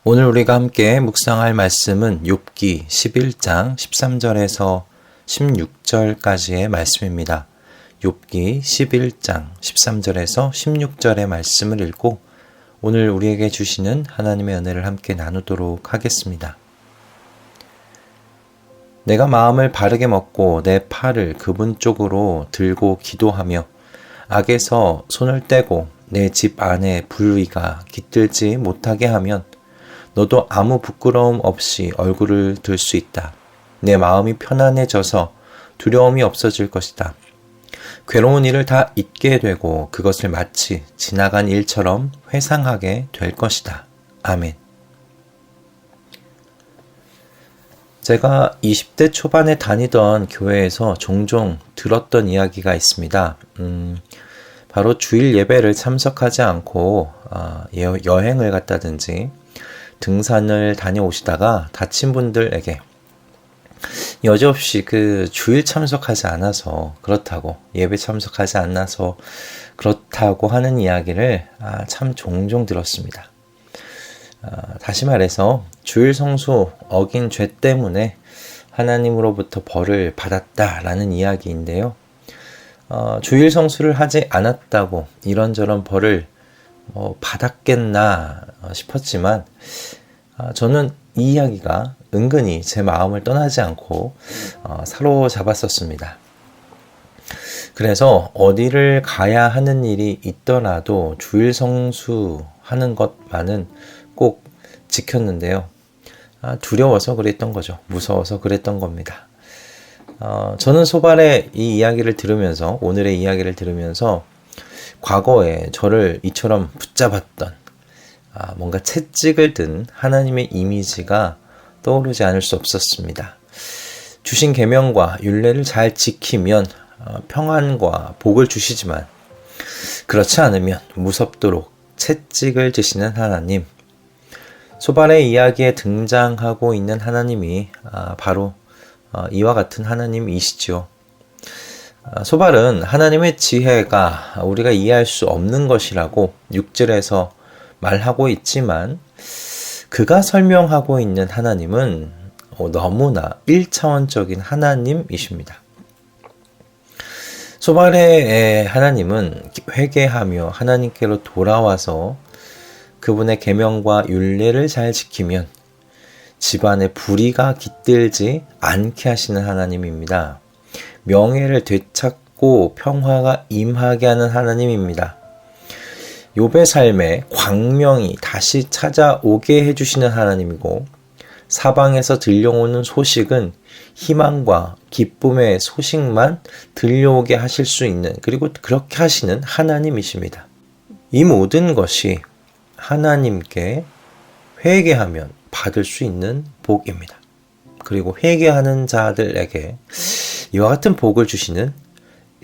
오늘 우리가 함께 묵상할 말씀은 욥기 11장 13절에서 16절까지의 말씀입니다. 욥기 11장 13절에서 16절의 말씀을 읽고 오늘 우리에게 주시는 하나님의 은혜를 함께 나누도록 하겠습니다. 내가 마음을 바르게 먹고 내 팔을 그분 쪽으로 들고 기도하며 악에서 손을 떼고 내 집 안에 불의가 깃들지 못하게 하면 너도 아무 부끄러움 없이 얼굴을 들 수 있다. 내 마음이 편안해져서 두려움이 없어질 것이다. 괴로운 일을 다 잊게 되고 그것을 마치 지나간 일처럼 회상하게 될 것이다. 아멘. 제가 20대 초반에 다니던 교회에서 종종 들었던 이야기가 있습니다. 바로 주일 예배를 참석하지 않고 여행을 갔다든지 등산을 다녀오시다가 다친 분들에게 여지없이 주일 참석하지 않아서 그렇다고, 예배 참석하지 않아서 그렇다고 하는 이야기를 참 종종 들었습니다. 다시 말해서 주일 성수 어긴 죄 때문에 하나님으로부터 벌을 받았다라는 이야기인데요. 주일 성수를 하지 않았다고 이런저런 벌을 받았겠나 싶었지만 저는 이 이야기가 은근히 제 마음을 떠나지 않고 사로잡았었습니다. 그래서 어디를 가야 하는 일이 있더라도 주일 성수하는 것만은 꼭 지켰는데요. 두려워서 그랬던 거죠. 무서워서 그랬던 겁니다. 저는 소발의 이 이야기를 들으면서, 오늘의 이야기를 들으면서 과거에 저를 이처럼 붙잡았던 뭔가 채찍을 든 하나님의 이미지가 떠오르지 않을 수 없었습니다. 주신 계명과 율례를 잘 지키면 평안과 복을 주시지만 그렇지 않으면 무섭도록 채찍을 드시는 하나님, 소발의 이야기에 등장하고 있는 하나님이 바로 이와 같은 하나님이시죠. 소발은 하나님의 지혜가 우리가 이해할 수 없는 것이라고 6절에서 말하고 있지만 그가 설명하고 있는 하나님은 너무나 1차원적인 하나님이십니다. 소발의 하나님은 회개하며 하나님께로 돌아와서 그분의 계명과 율례를 잘 지키면 집안에 불의가 깃들지 않게 하시는 하나님입니다. 명예를 되찾고 평화가 임하게 하는 하나님입니다. 욥의 삶에 광명이 다시 찾아오게 해주시는 하나님이고, 사방에서 들려오는 소식은 희망과 기쁨의 소식만 들려오게 하실 수 있는, 그리고 그렇게 하시는 하나님이십니다. 이 모든 것이 하나님께 회개하면 받을 수 있는 복입니다. 그리고 회개하는 자들에게 이와 같은 복을 주시는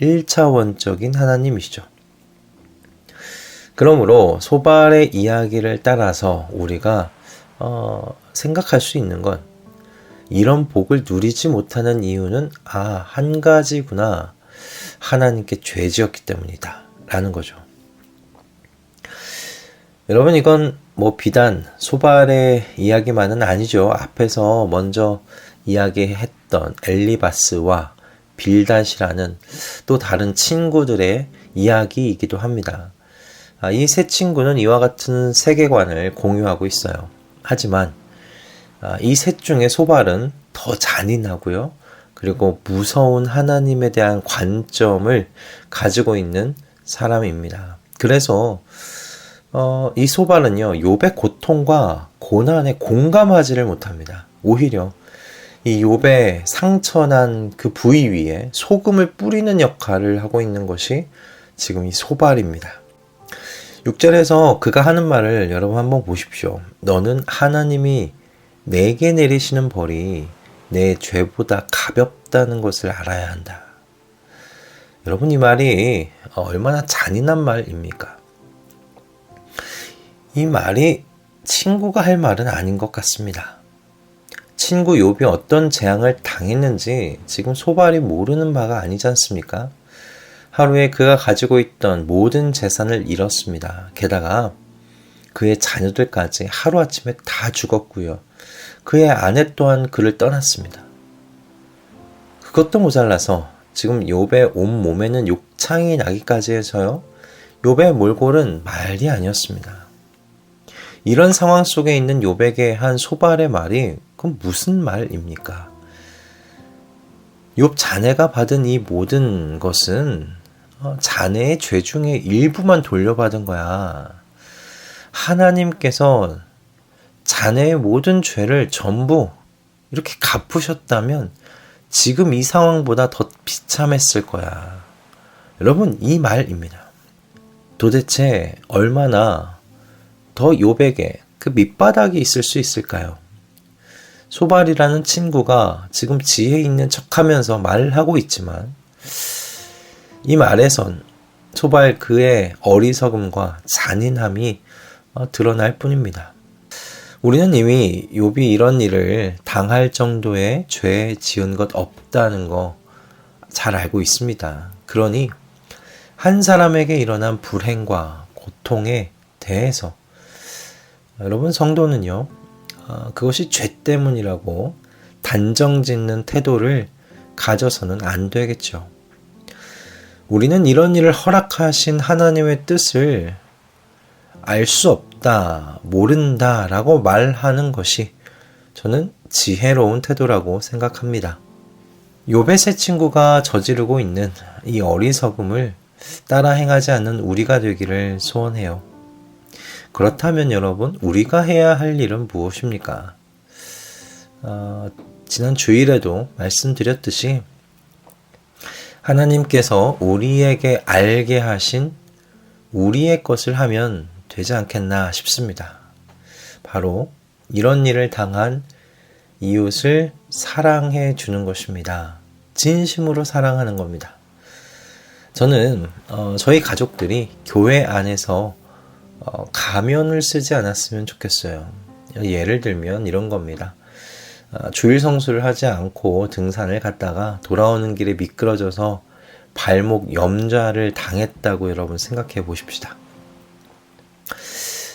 1차원적인 하나님이시죠. 그러므로 소발의 이야기를 따라서 우리가 생각할 수 있는 건, 이런 복을 누리지 못하는 이유는 한 가지구나, 하나님께 죄 지었기 때문이다 라는 거죠. 여러분, 이건 비단 소발의 이야기만은 아니죠. 앞에서 먼저 이야기했던 엘리바스와 빌닷이라는 또 다른 친구들의 이야기이기도 합니다. 이 세 친구는 이와 같은 세계관을 공유하고 있어요. 하지만 이 셋 중에 소발은 더 잔인하고요, 그리고 무서운 하나님에 대한 관점을 가지고 있는 사람입니다. 그래서 이 소발은요, 욥의 고통과 고난에 공감하지를 못합니다. 오히려 이 욥의 상처난 그 부위 위에 소금을 뿌리는 역할을 하고 있는 것이 지금 이 소발입니다. 6절에서 그가 하는 말을 여러분 한번 보십시오. 너는 하나님이 내게 내리시는 벌이 내 죄보다 가볍다는 것을 알아야 한다. 여러분, 이 말이 얼마나 잔인한 말입니까? 이 말이 친구가 할 말은 아닌 것 같습니다. 친구 욥이 어떤 재앙을 당했는지 지금 소발이 모르는 바가 아니지 않습니까? 하루에 그가 가지고 있던 모든 재산을 잃었습니다. 게다가 그의 자녀들까지 하루아침에 다 죽었고요. 그의 아내 또한 그를 떠났습니다. 그것도 모자라서 지금 욥의 온몸에는 욕창이 나기까지 해서요. 욥의 몰골은 말이 아니었습니다. 이런 상황 속에 있는 욥에게 한 소발의 말이 그건 무슨 말입니까? 욥 자네가 받은 이 모든 것은 자네의 죄 중에 일부만 돌려받은 거야. 하나님께서 자네의 모든 죄를 전부 이렇게 갚으셨다면 지금 이 상황보다 더 비참했을 거야. 여러분, 이 말입니다. 도대체 얼마나 더 욥에게 그 밑바닥이 있을 수 있을까요? 소발이라는 친구가 지금 지혜 있는 척하면서 말을 하고 있지만 이 말에선 소발 그의 어리석음과 잔인함이 드러날 뿐입니다. 우리는 이미 욥이 이런 일을 당할 정도의 죄 지은 것 없다는 거 잘 알고 있습니다. 그러니 한 사람에게 일어난 불행과 고통에 대해서 여러분 성도는요, 그것이 죄 때문이라고 단정짓는 태도를 가져서는 안 되겠죠. 우리는 이런 일을 허락하신 하나님의 뜻을 알 수 없다, 모른다 라고 말하는 것이 저는 지혜로운 태도라고 생각합니다. 욥의 세 친구가 저지르고 있는 이 어리석음을 따라 행하지 않는 우리가 되기를 소원해요. 그렇다면 여러분, 우리가 해야 할 일은 무엇입니까? 지난 주일에도 말씀드렸듯이 하나님께서 우리에게 알게 하신 우리의 것을 하면 되지 않겠나 싶습니다. 바로 이런 일을 당한 이웃을 사랑해 주는 것입니다. 진심으로 사랑하는 겁니다. 저는 저희 가족들이 교회 안에서 가면을 쓰지 않았으면 좋겠어요. 예를 들면 이런 겁니다. 주일 성수를 하지 않고 등산을 갔다가 돌아오는 길에 미끄러져서 발목 염좌를 당했다고 여러분 생각해 보십시다.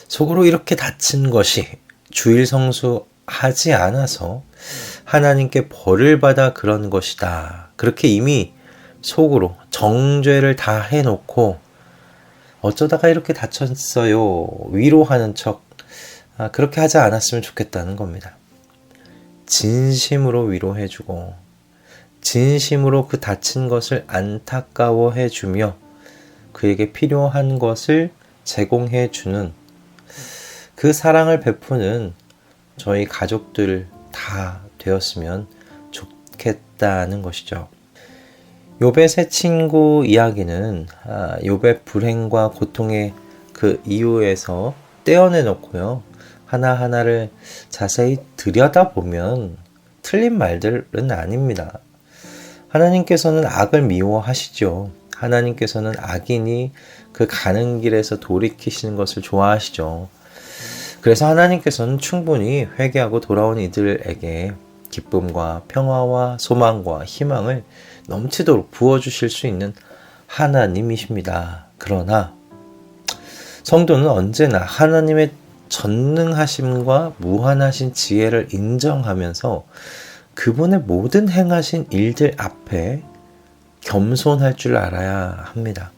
속으로 이렇게 다친 것이 주일 성수하지 않아서 하나님께 벌을 받아 그런 것이다. 그렇게 이미 속으로 정죄를 다 해놓고 어쩌다가 이렇게 다쳤어요. 위로하는 척 그렇게 하지 않았으면 좋겠다는 겁니다. 진심으로 위로해주고 진심으로 그 다친 것을 안타까워해주며 그에게 필요한 것을 제공해주는 그 사랑을 베푸는 저희 가족들 다 되었으면 좋겠다는 것이죠. 욥의 세 친구 이야기는 욥의 불행과 고통의 그 이유에서 떼어내놓고요. 하나하나를 자세히 들여다보면 틀린 말들은 아닙니다. 하나님께서는 악을 미워하시죠. 하나님께서는 악인이 그 가는 길에서 돌이키시는 것을 좋아하시죠. 그래서 하나님께서는 충분히 회개하고 돌아온 이들에게 기쁨과 평화와 소망과 희망을 넘치도록 부어주실 수 있는 하나님이십니다. 그러나 성도는 언제나 하나님의 전능하심과 무한하신 지혜를 인정하면서 그분의 모든 행하신 일들 앞에 겸손할 줄 알아야 합니다.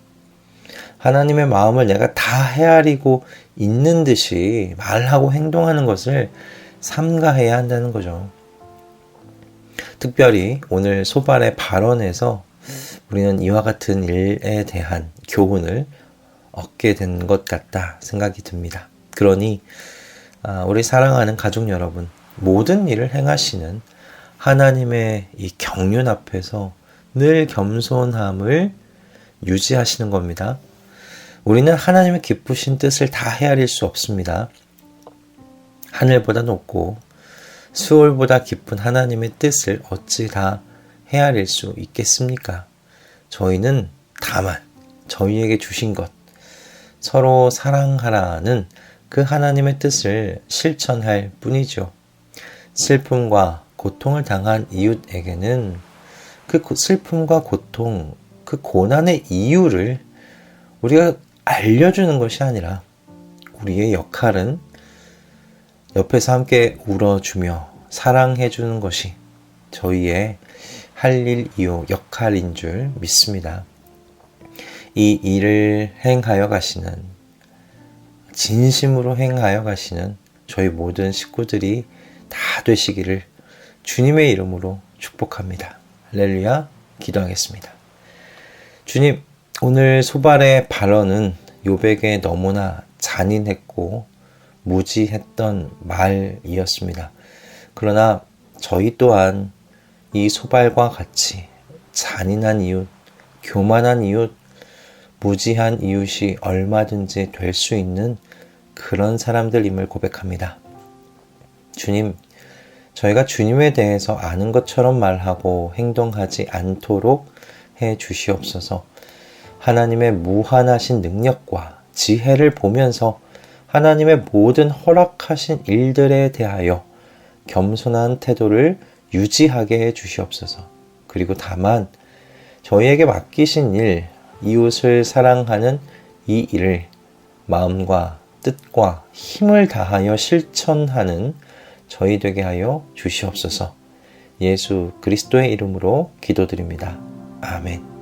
하나님의 마음을 내가 다 헤아리고 있는 듯이 말하고 행동하는 것을 삼가해야 한다는 거죠. 특별히 오늘 소발의 발언에서 우리는 이와 같은 일에 대한 교훈을 얻게 된 것 같다 생각이 듭니다. 그러니 우리 사랑하는 가족 여러분, 모든 일을 행하시는 하나님의 이 경륜 앞에서 늘 겸손함을 유지하시는 겁니다. 우리는 하나님의 기쁘신 뜻을 다 헤아릴 수 없습니다. 하늘보다 높고 수월보다 깊은 하나님의 뜻을 어찌 다 헤아릴 수 있겠습니까? 저희는 다만 저희에게 주신 것, 서로 사랑하라는 그 하나님의 뜻을 실천할 뿐이죠. 슬픔과 고통을 당한 이웃에게는 그 슬픔과 고통, 그 고난의 이유를 우리가 알려주는 것이 아니라 우리의 역할은 옆에서 함께 울어주며 사랑해주는 것이 저희의 할 일 이유 역할인 줄 믿습니다. 이 일을 행하여 가시는, 진심으로 행하여 가시는 저희 모든 식구들이 다 되시기를 주님의 이름으로 축복합니다. 할렐루야. 기도하겠습니다. 주님, 오늘 소발의 발언은 욥에게 너무나 잔인했고 무지했던 말이었습니다. 그러나 저희 또한 이 소발과 같이 잔인한 이웃, 교만한 이웃, 무지한 이웃이 얼마든지 될 수 있는 그런 사람들임을 고백합니다. 주님, 저희가 주님에 대해서 아는 것처럼 말하고 행동하지 않도록 해 주시옵소서. 하나님의 무한하신 능력과 지혜를 보면서 하나님의 모든 허락하신 일들에 대하여 겸손한 태도를 유지하게 해 주시옵소서. 그리고 다만 저희에게 맡기신 일, 이웃을 사랑하는 이 일을 마음과 뜻과 힘을 다하여 실천하는 저희 되게 하여 주시옵소서. 예수 그리스도의 이름으로 기도드립니다. 아멘.